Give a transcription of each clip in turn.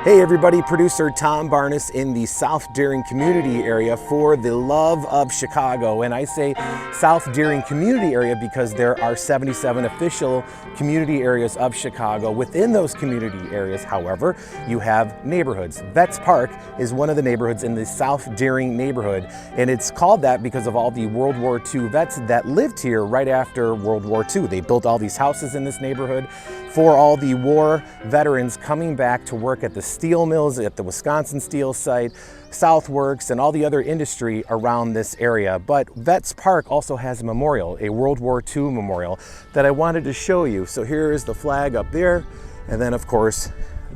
Hey everybody, producer Tom Barnes in the South Deering community area for the love of Chicago. And I say South Deering community area because there are 77 official community areas of Chicago. Within those community areas, however, you have neighborhoods. Vets Park is one of the neighborhoods in the South Deering neighborhood. And it's called that because of all the World War II vets that lived here right after World War II. They built all these houses in this neighborhood for all the war veterans coming back to work at the steel mills, at the Wisconsin Steel site, Southworks, and all the other industry around this area. But Vets Park also has a memorial, a World War II memorial that I wanted to show you. So here is the flag up there, and then of course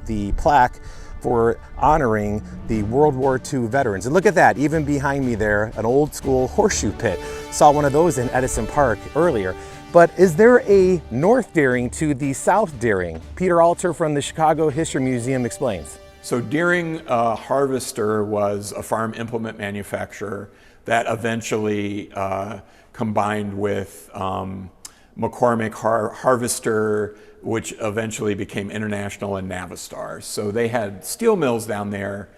the plaque for honoring the World War II veterans. And look at that, even behind me there, an old school horseshoe pit. Saw one of those in Edison Park earlier. But is there a North Deering to the South Deering? Peter Alter from the Chicago History Museum explains. So Deering Harvester was a farm implement manufacturer that eventually combined with McCormick Harvester, which eventually became International and Navistar. So they had steel mills down there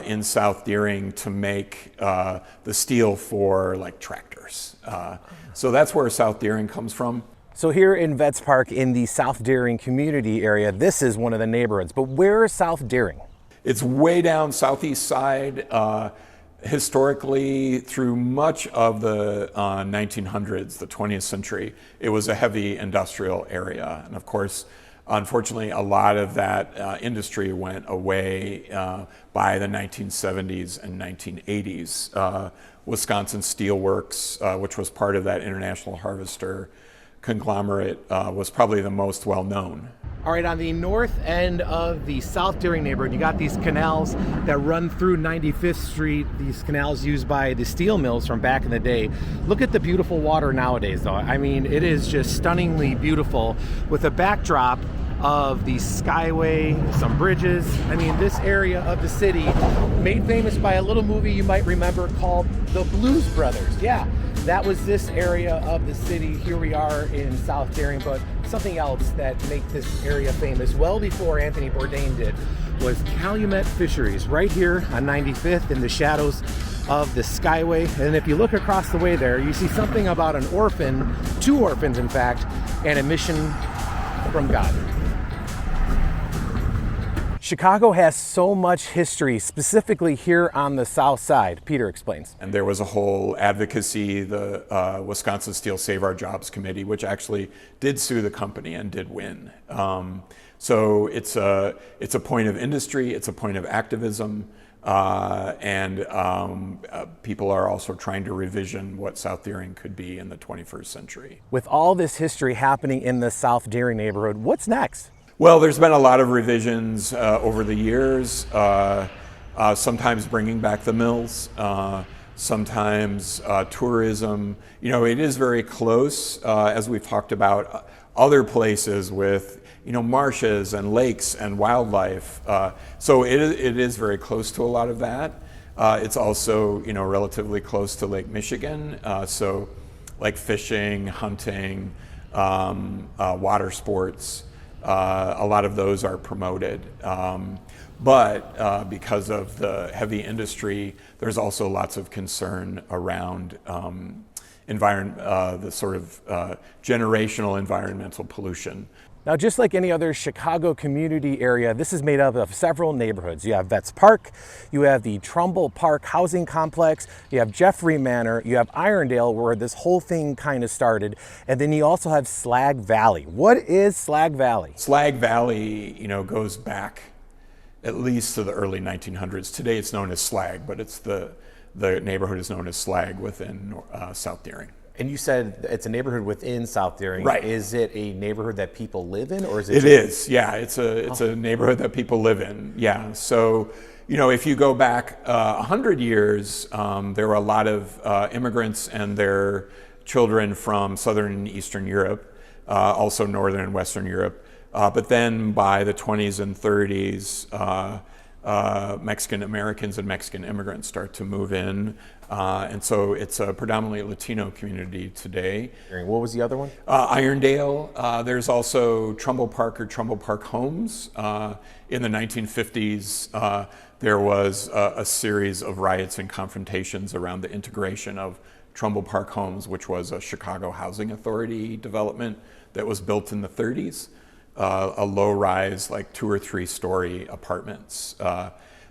in South Deering to make the steel for like tractors. So that's where South Deering comes from. So here in Vets Park in the South Deering community area, this is one of the neighborhoods, but where is South Deering? It's way down southeast side. Historically, through much of the 1900s, the 20th century, it was a heavy industrial area. And of course, unfortunately, a lot of that industry went away by the 1970s and 1980s. Wisconsin Steel Works, which was part of that International Harvester conglomerate, was probably the most well-known. All right, on the north end of the South Deering neighborhood, you got these canals that run through 95th Street, these canals used by the steel mills from back in the day. Look at the beautiful water nowadays, though. I mean, it is just stunningly beautiful with a backdrop of the Skyway, some bridges. I mean, this area of the city made famous by a little movie you might remember called The Blues Brothers. Yeah, that was this area of the city. Here we are in South Deering, but something else that made this area famous well before Anthony Bourdain did was Calumet Fisheries, right here on 95th in the shadows of the Skyway. And if you look across the way there, you see something about an orphan, two orphans in fact, and a mission from God. Chicago has so much history, specifically here on the south side. Peter explains. And there was a whole advocacy, the Wisconsin Steel Save Our Jobs Committee, which actually did sue the company and did win. So it's a point of industry, it's a point of activism, and people are also trying to revision what South Deering could be in the 21st century. With all this history happening in the South Deering neighborhood, what's next? Well, there's been a lot of revisions over the years, sometimes bringing back the mills, sometimes tourism. You know, it is very close, as we've talked about, other places with, you know, marshes and lakes and wildlife. So it is very close to a lot of that. It's also, you know, relatively close to Lake Michigan. So like fishing, hunting, water sports. A lot of those are promoted, but because of the heavy industry, there's also lots of concern around the sort of generational environmental pollution. Now, just like any other Chicago community area, this is made up of several neighborhoods. You have Vets Park, you have the Trumbull Park housing complex, you have Jeffrey Manor, you have Irondale, where this whole thing kind of started, and then you also have Slag Valley. What is Slag Valley? Slag Valley, you know, goes back at least to the early 1900s. Today it's known as Slag, but it's the neighborhood is known as Slag within South Deering. And you said it's a neighborhood within South Deering. Right. Is it a neighborhood that people live in, or is it? It is, yeah. It's a neighborhood that people live in, yeah. So, you know, if you go back 100 years, there were a lot of immigrants and their children from Southern and Eastern Europe, also Northern and Western Europe. But then by the 20s and 30s, Mexican Americans and Mexican immigrants start to move in. And so it's a predominantly Latino community today. What was the other one? Irondale. There's also Trumbull Park or Trumbull Park Homes. In the 1950s, there was a series of riots and confrontations around the integration of Trumbull Park Homes, which was a Chicago Housing Authority development that was built in the 30s. A low-rise, like 2 or 3 story apartments.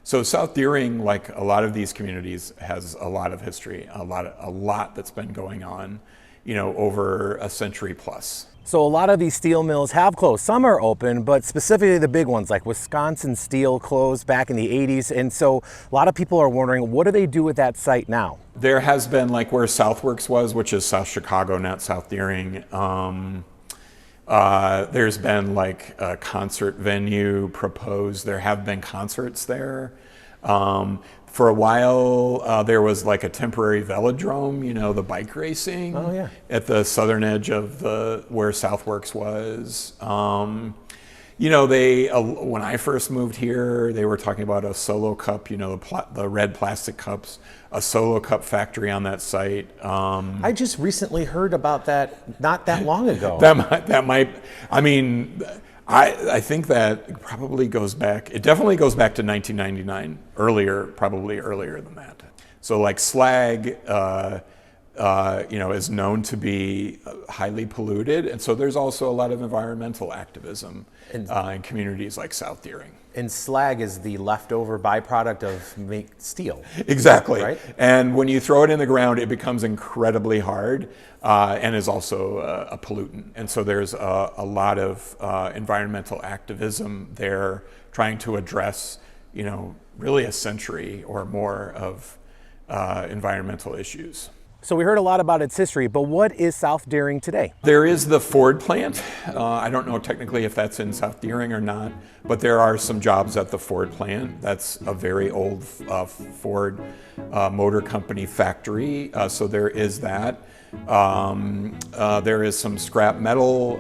So South Deering, like a lot of these communities, has a lot of history, a lot that's been going on, over a century plus. So a lot of these steel mills have closed. Some are open, but specifically the big ones like Wisconsin Steel closed back in the 80s. And so a lot of people are wondering, what do they do with that site now? There has been, like where Southworks was, which is South Chicago, not South Deering. There's been like a concert venue proposed. There have been concerts there. For a while, there was like a temporary velodrome, the bike racing at the southern edge of where Southworks was. When I first moved here, they were talking about a Solo Cup, the red plastic cups, a Solo Cup factory on that site. I just recently heard about that not that long ago. I think that probably goes back, it definitely goes back to 1999, probably earlier than that. So like slag, is known to be highly polluted. And so there's also a lot of environmental activism in communities like South Deering. And slag is the leftover byproduct of steel. Exactly. Right? And when you throw it in the ground, it becomes incredibly hard and is also a pollutant. And so there's a lot of environmental activism there trying to address, really a century or more of environmental issues. So we heard a lot about its history, but what is South Deering today? There is the Ford plant. I don't know technically if that's in South Deering or not, but there are some jobs at the Ford plant. That's a very old Ford Motor Company factory, so there is that. There is some scrap metal.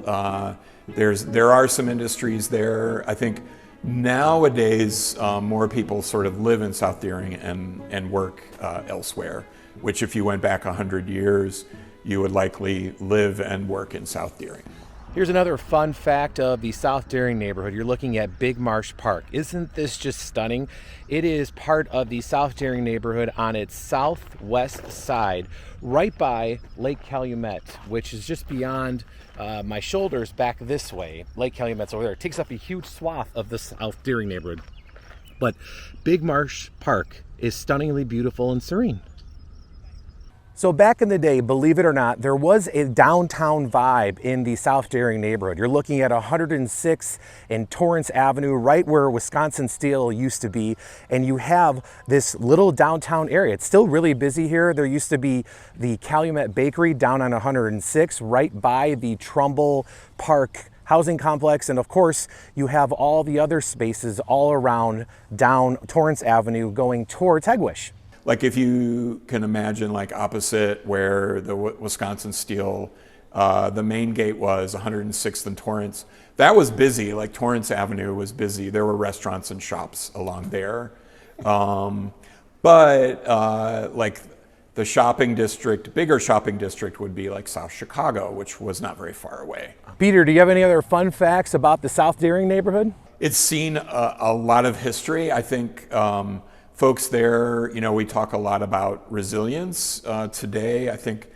There are some industries there. I think nowadays more people sort of live in South Deering and work elsewhere, which if you went back 100 years, you would likely live and work in South Deering. Here's another fun fact of the South Deering neighborhood. You're looking at Big Marsh Park. Isn't this just stunning? It is part of the South Deering neighborhood on its southwest side, right by Lake Calumet, which is just beyond my shoulders back this way. Lake Calumet's over there. It takes up a huge swath of the South Deering neighborhood. But Big Marsh Park is stunningly beautiful and serene. So back in the day, believe it or not, there was a downtown vibe in the South Deering neighborhood. You're looking at 106 and Torrance Avenue, right where Wisconsin Steel used to be. And you have this little downtown area. It's still really busy here. There used to be the Calumet Bakery down on 106, right by the Trumbull Park housing complex. And of course, you have all the other spaces all around down Torrance Avenue going towards Hegewisch. Like if you can imagine, like opposite where the Wisconsin Steel, the main gate was 106th and Torrance, that was busy. Like Torrance Avenue was busy. There were restaurants and shops along there. But like the shopping district, bigger shopping district would be like South Chicago, which was not very far away. Peter, do you have any other fun facts about the South Deering neighborhood? It's seen a lot of history. I think folks there, we talk a lot about resilience today. I think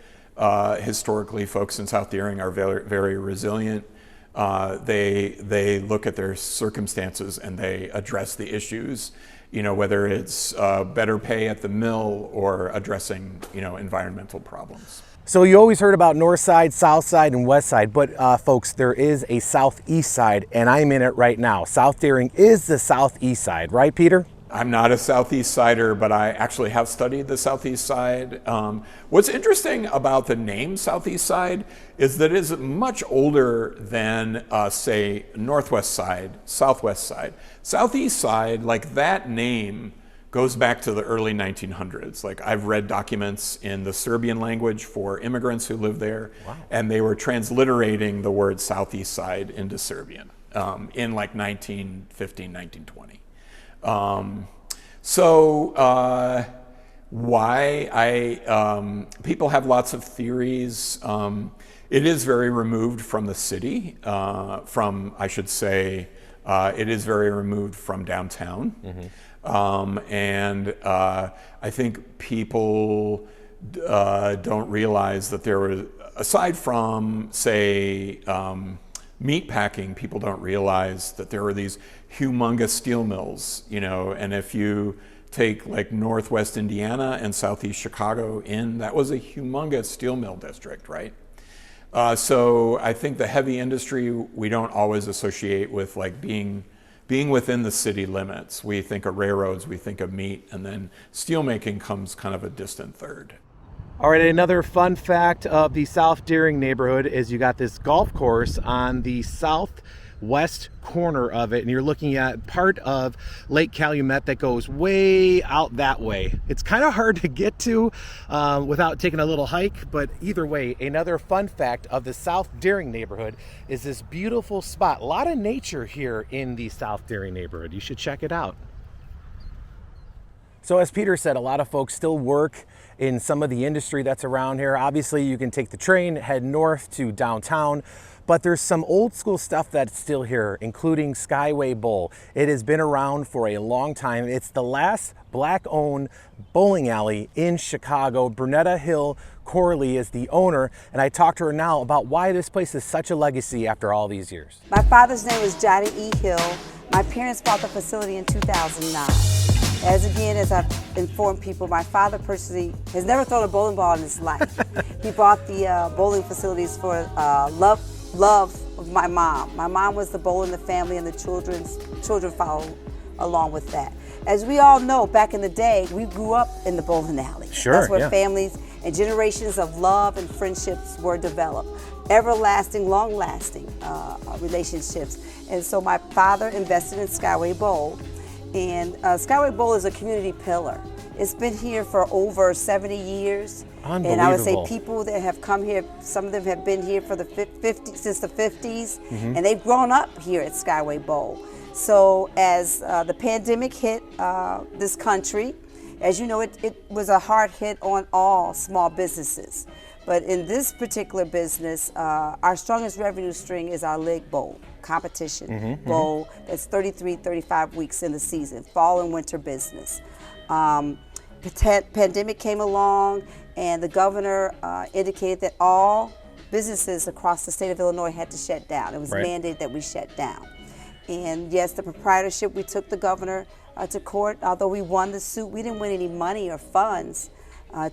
historically folks in South Deering are very, very resilient. They look at their circumstances and they address the issues, whether it's better pay at the mill or addressing, environmental problems. So you always heard about north side, south side, and west side, but folks, there is a southeast side, and I'm in it right now. South Deering is the southeast side, right, Peter? I'm not a Southeast Sider, but I actually have studied the Southeast Side. What's interesting about the name Southeast Side is that it is much older than, say, Northwest Side, Southwest Side. Southeast Side, like that name, goes back to the early 1900s. Like I've read documents in the Serbian language for immigrants who lived there, wow. And they were transliterating the word Southeast Side into Serbian in like 1915, 1920. Why people have lots of theories. It is very removed from the city, I should say, it is very removed from downtown. I think people don't realize that there was, aside from, say, meat packing, people don't realize that there were these humongous steel mills, and if you take like Northwest Indiana and Southeast Chicago that was a humongous steel mill district, right? So I think the heavy industry we don't always associate with like being within the city limits. We think of railroads, we think of meat, and then steelmaking comes kind of a distant third. All right, another fun fact of the South Deering neighborhood is you got this golf course on the southwest corner of it, and you're looking at part of Lake Calumet that goes way out that way. It's kind of hard to get to without taking a little hike, but either way, another fun fact of the South Deering neighborhood is this beautiful spot. A lot of nature here in the South Deering neighborhood. You should check it out. So as Peter said, a lot of folks still work in some of the industry that's around here. Obviously, you can take the train, head north to downtown, but there's some old school stuff that's still here, including Skyway Bowl. It has been around for a long time. It's the last Black-owned bowling alley in Chicago. Brunetta Hill Corley is the owner, and I talked to her now about why this place is such a legacy after all these years. My father's name was Johnny E. Hill. My parents bought the facility in 2009. As I've informed people, my father personally has never thrown a bowling ball in his life. He bought the bowling facilities for love of my mom. My mom was the bowler in the family, and the children followed along with that. As we all know, back in the day, we grew up in the bowling alley. Sure, that's where yeah. Families and generations of love and friendships were developed. Everlasting, long-lasting relationships. And so my father invested in Skyway Bowl. And Skyway Bowl is a community pillar. It's been here for over 70 years. And I would say people that have come here, some of them have been here for since the 50s, and they've grown up here at Skyway Bowl. So as the pandemic hit this country, as you know, it was a hard hit on all small businesses. But in this particular business, our strongest revenue string is our leg bowl competition bowl. That's 33, 35 weeks in the season, fall and winter business. Pandemic came along, and the governor indicated that all businesses across the state of Illinois had to shut down. It was mandated that we shut down. And yes, the proprietorship, we took the governor to court. Although we won the suit, we didn't win any money or funds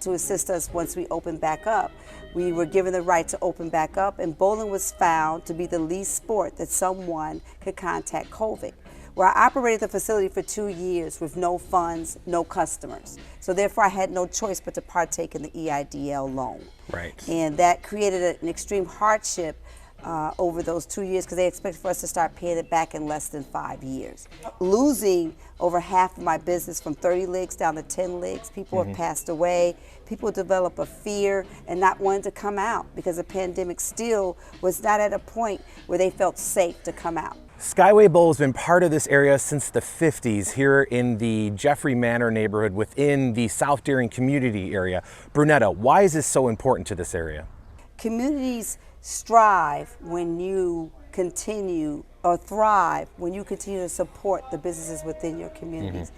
to assist us once we opened back up. We were given the right to open back up, and bowling was found to be the least sport that someone could contact COVID. Where I operated the facility for 2 years with no funds, no customers. So therefore I had no choice but to partake in the EIDL loan. Right. And that created an extreme hardship over those 2 years, because they expected for us to start paying it back in less than 5 years. Losing over half of my business from 30 legs down to 10 legs. People have passed away. People develop a fear and not wanting to come out because the pandemic still was not at a point where they felt safe to come out. Skyway Bowl has been part of this area since the 50s here in the Jeffrey Manor neighborhood within the South Deering community area. Brunetta, why is this so important to this area? Communities strive when you continue, or thrive when you continue to support the businesses within your communities.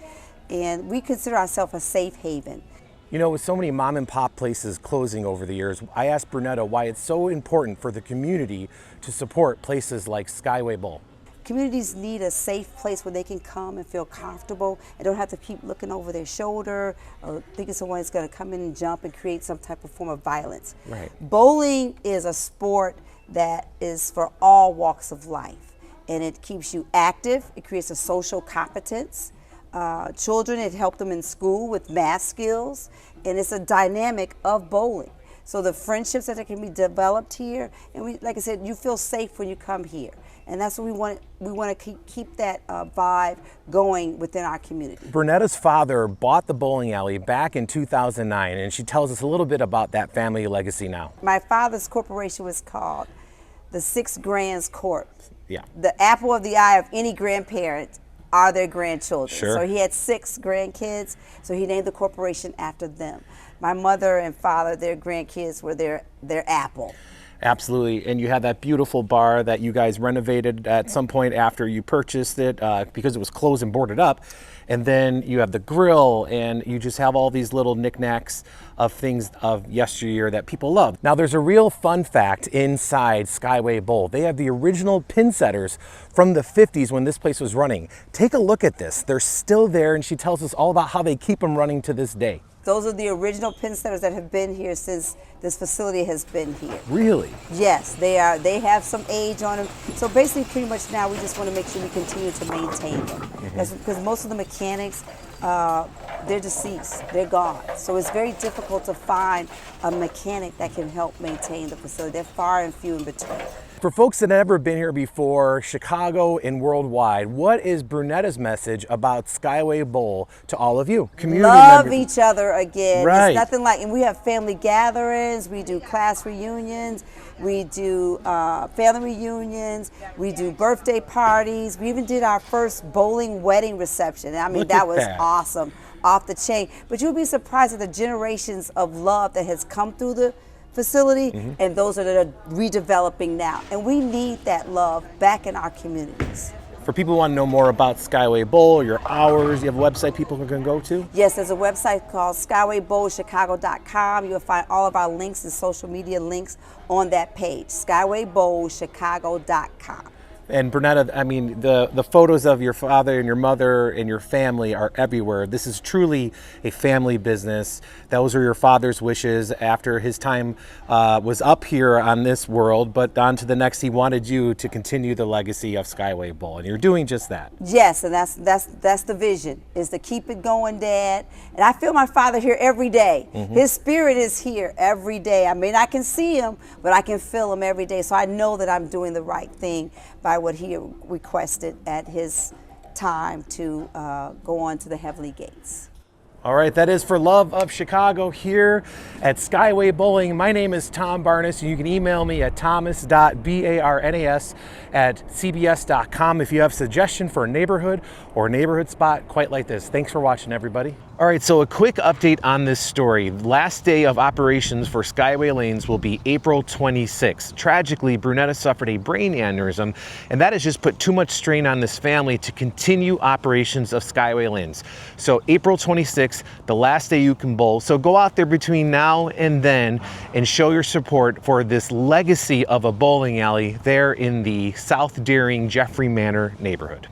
And we consider ourselves a safe haven. You know, with so many mom and pop places closing over the years, I asked Brunetta why it's so important for the community to support places like Skyway Bowl. Communities need a safe place where they can come and feel comfortable and don't have to keep looking over their shoulder or thinking someone is going to come in and jump and create some type of form of violence. Right. Bowling is a sport that is for all walks of life, and it keeps you active. It creates a social competence. Children, it helped them in school with math skills, and it's a dynamic of bowling. So the friendships that can be developed here, and like I said, you feel safe when you come here. And that's what we want. We want to keep that vibe going within our community. Brunetta's father bought the bowling alley back in 2009, and she tells us a little bit about that family legacy now. My father's corporation was called the Six Grands Corp. Yeah. The apple of the eye of any grandparent are their grandchildren. Sure. So he had 6 grandkids, so he named the corporation after them. My mother and father, their grandkids were their apple. Absolutely, and you have that beautiful bar that you guys renovated at some point after you purchased it because it was closed and boarded up. And then you have the grill, and you just have all these little knickknacks of things of yesteryear that people love. Now, there's a real fun fact inside Skyway Bowl. They have the original pin setters from the 50s when this place was running. Take a look at this. They're still there, and she tells us all about how they keep them running to this day. Those are the original pin setters that have been here since this facility has been here. Really? Yes, they are. They have some age on them. So basically, pretty much now, we just want to make sure we continue to maintain them. That's because most of the mechanics, they're deceased. They're gone. So it's very difficult to find a mechanic that can help maintain the facility. They're far and few in between. For folks that have never been here before, Chicago and worldwide, what is Brunetta's message about Skyway Bowl to all of you? Community Love members. each other again. Right. It's nothing like, and we have family gatherings, we do class reunions, we do family reunions, we do birthday parties. We even did our first bowling wedding reception. I mean, that was awesome, off the chain. But you'll be surprised at the generations of love that has come through the facility, and those that are redeveloping now. And we need that love back in our communities. For people who want to know more about Skyway Bowl, your hours, you have a website people can go to? Yes, there's a website called SkywayBowlChicago.com. You'll find all of our links and social media links on that page, SkywayBowlChicago.com. And Brunetta, I mean, the photos of your father and your mother and your family are everywhere. This is truly a family business. Those were your father's wishes after his time was up here on this world, but on to the next. He wanted you to continue the legacy of Skyway Bowl, and you're doing just that. Yes, and that's the vision, is to keep it going, Dad. And I feel my father here every day. His spirit is here every day. I mean, I can see him, but I can feel him every day. So I know that I'm doing the right thing by what he requested at his time to go on to the heavenly gates. All right, that is for Love of Chicago here at Skyway Bowling. My name is Tom Barnes, and you can email me at thomas.barnas@cbs.com if you have a suggestion for a neighborhood or a neighborhood spot quite like this. Thanks for watching, everybody. All right, so a quick update on this story. Last day of operations for Skyway Lanes will be April 26th. Tragically, Brunetta suffered a brain aneurysm, and that has just put too much strain on this family to continue operations of Skyway Lanes. So April 26th, the last day you can bowl. So go out there between now and then and show your support for this legacy of a bowling alley there in the South Deering Jeffrey Manor neighborhood.